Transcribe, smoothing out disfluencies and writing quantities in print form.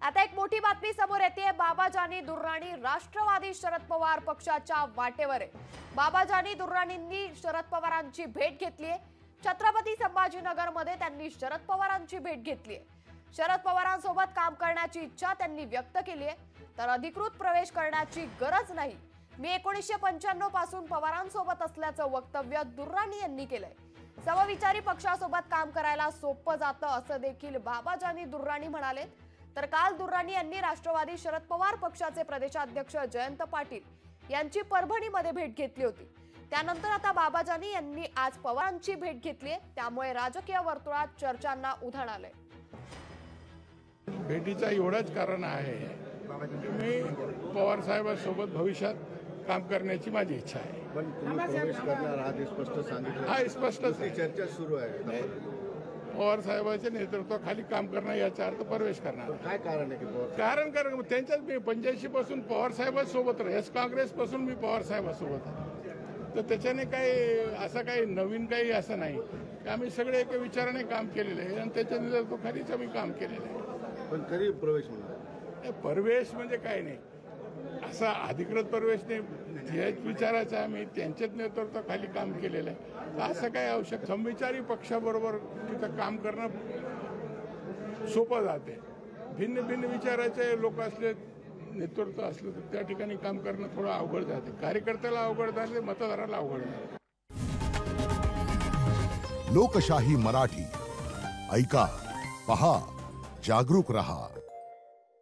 आता एक मोठी बातमी समोर येते। बाबाजानी दुर्राणी राष्ट्रवादी शरद पवार पक्षाच्या वाटेवर आहे। बाबाजानी दुर्राणींनी शरद पवारांची भेट घेतली आहे। छत्रपती संभाजीनगर मध्ये त्यांनी शरद पवारांची भेट घेतली आहे। शरद पवारांसोबत काम करण्याची इच्छा त्यांनी व्यक्त केली आहे। तर अधिकृत प्रवेश करण्याची गरज नाही, मी 1995 पासून पवारांसोबत असल्याचं वक्तव्य दुर्राणी यांनी केलंय। समविचारी पक्षासोबत काम करायला सोपं जातं असं देखील बाबाजानी दुर्राणी म्हणाले। तर काल दुर्राणी यांनी राष्ट्रवादी शरद पवार पक्षाचे प्रदेशाध्यक्ष जयंत पाटील यांची परभणीमध्ये भेट घेतली होती। त्यानंतर आता बाबाजानी यांनी आज पवारांची भेट घेतली, त्यामुळे राजकीय वर्तुळात चर्चांना उधाण आलंय। भेटीचा एवढाच कारण आहे की मी पवार साहेबांसोबत भविष्यात काम करण्याची माझी इच्छा आहे। पण तुम्ही प्रवेश करणार आहात स्पष्ट सांगितलं। हा स्पष्टच चर्चा सुरू आहे। पवार साहेबांच्या नेतृत्वाखाली काम करणं याचा अर्थ प्रवेश करणार। काय कारण आहे की कारण त्यांच्याच मी 85 पासून पवार साहेबांसोबत एस काँग्रेस पासून मी पवार साहेबांसोबत आहे। तर त्याच्याने काही असं काही नवीन काही असं नाही की आम्ही सगळे एका विचाराने काम केलेलं आहे आणि त्याच्या नेतृत्वाखालीच आम्ही काम केलेलं आहे। पण कधी प्रवेश म्हणतात? प्रवेश म्हणजे काय नाही, असा अधिकृत प्रवेश नाही, हेच विचारायचं आम्ही त्यांच्याच नेतृत्वाखाली काम केलेलं आहे। तर असं काय आवश्यक समविचारी पक्षाबरोबर तिथं काम करणं सोपं जाते। भिन्न भिन्न विचाराचे लोक असले, नेतृत्व असलं तर त्या ठिकाणी काम करणं थोडं अवघड जाते। कार्यकर्त्याला अवघड जाते, मतदाराला अवघड जाते। लोकशाही मराठी ऐका, पहा, जागरूक रहा।